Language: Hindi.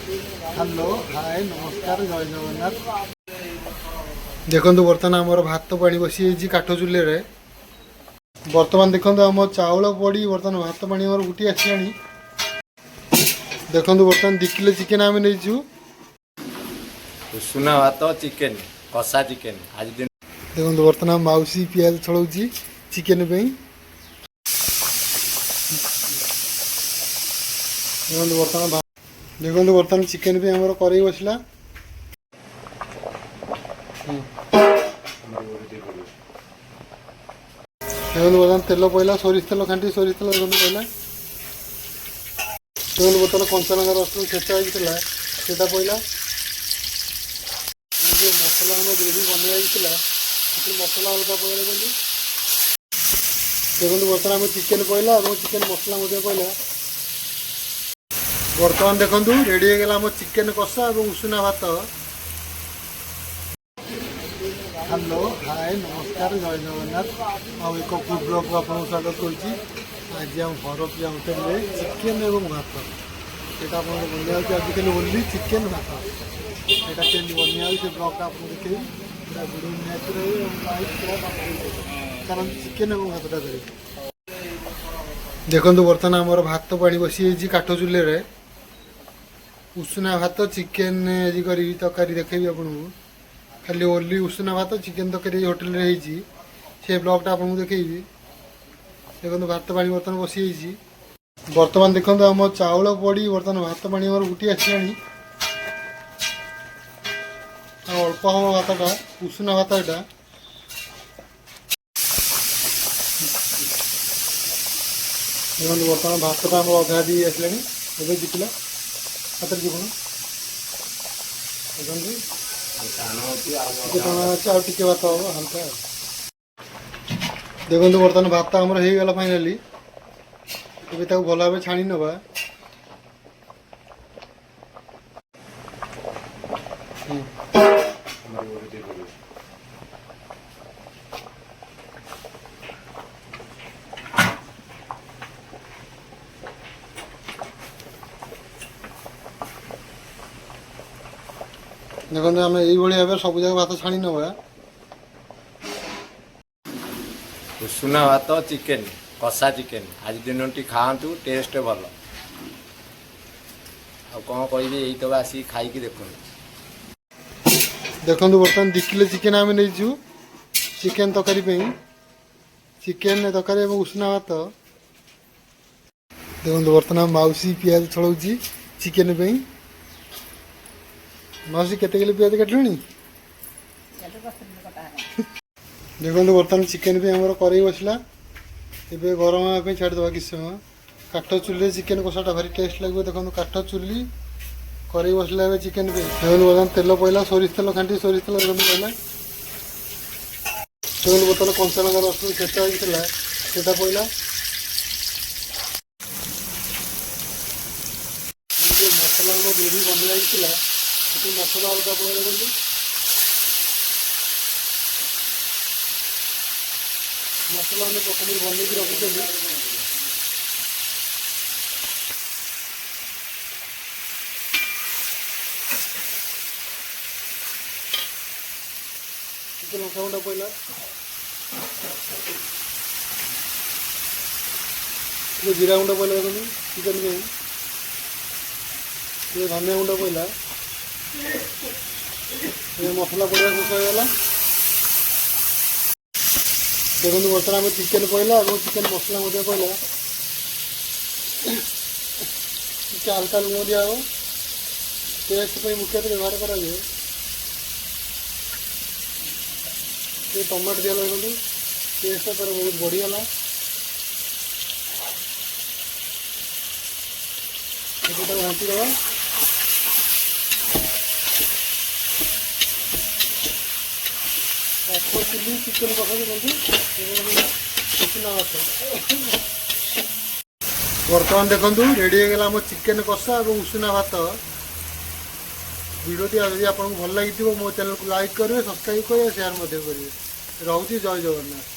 हेलो हाय नमस्कार जय जगन्नाथ। देखो बर्तमान आमर भात पानी बसी काठ चूल्हे रे। बर्तमान देखो आम चाउल पड़ी बर्तमान भात पानी आमर गुटी आसा। देखो बर्तमान 2 किलो चिकेन आम नहीं उषुना भात चिकेन कषा चिकेन आज दिन। देखो बर्तमान मौसी पियाज छड़ाऊँगी चिकेन पे। देखो बर्तमान चिकेन भी आमर कड़े बसला। देखो बर्तमान तेल पड़ा सोरिष तेल खाँटी सोरिष तेल देखो पड़ा। देखो बर्तमान कंचा लंका रसुण छेचा होता है पड़ा। जो मसला आम ग्रेवी बनवाई मसला अलग पड़े बोली। देखो बर्तमान आम चिकेन पड़ा और चिकेन मसला पड़ा। बर्तमान देखो रेडी हो गला चिकेन कषा और उषुना भात। हेलो हाय नमस्कार जय जगन्नाथ। आउ एक फूड ब्लॉग को आपको स्वागत करुँची। आज आम हरप्रिया होटेल में चिकेन और भात यहाँ बनवा आजिकल ओनली चिकेन भात यहाँ केमी बनवा से ब्लॉगटा आपको देखे पूरा वीडियो निहाती कारण चिकेन और भातटा देखे। देखो बर्तमान आमर भात पानी बसी काठ चूल्हे रे। उषुना भात चिकेन आज करी तरकारी देखेबी आपको खाली ओनली उषुना भात चिकेन तरकारी होटेल में से ब्लॉगटा आपको देखेबी। देखो भात पानी बर्तमान बसी बर्तमान देखो आम चाउल पड़ी बर्तमान भात पानी आम गुटी आसा। अल्प हम भातटा उषुना भात यहाँ देखो बर्तमान भातटा आम अधा दी आसा। ए जितला हाथ जीवन टे भात हम हल्का। देखो बर्तमान भात आमर हो गला फाइनाली भल भाव छाणी नवा। देखो आम यही भाव सब जगह भात छाणी नवा। उषुना भात चिकेन कषा चिकेन आज दिन टी खातु टेस्ट भल आ कौन कह यही तो आसिक खाई देखो। देखो बर्तमान 2 किलो चिकेन आम नहीं चिकेन तरकारी चिकेन तरकारी उषुना भात। देखो बर्तमान मौसी पियाज छड़ाऊँगी चिकेन पे। मौसी केते किलो पियाज काटलुनी। देखो बर्तमान चिकेन भी आमर कड़े बसला एवं गरम होगा छाड़ीदे कि समय काठ चूल्हे चिकेन कषाटा भारी टेस्ट लगे। देखो काठ चूल्ही कड़े बसला चिकेन पे। देखो बर्तमान तेल पड़ा सोरिष तेल खाँटी सोरिष तेल देखो पड़ा। देखो बर्तमान कंचा लंका रसुण छेचा होता है पड़ा। जो मसला आम ग्रेवी बनवाई मसला अलग पड़े बोली। मसला हमने प्रथम बनई रखी लंका गुंडा पड़ा। जीरा गुंडा पड़ा देखो चिकेन में धनिया गुंडा पड़ा। मसला पड़ा शेष होगा। देखो बर्तमान आम चिकेन पड़ा और चिकेन मसला पड़ा हल्का लुण दिया टेस्ट मुख्य व्यवहार करा टमाटो दिया देखो टेस्ट तार बहुत बढ़ीगला। घाटी दवा चिल्ली चिकेन कषा बर्तमान देखो रेडी हो गला चिकेन कषा और उषुना भात। वीडियोटी यदि आपको भल लगी मो चैनल को लाइक करेंगे सब्सक्राइब करेंगे शेयर करेंगे। रोचे जय जगन्नाथ।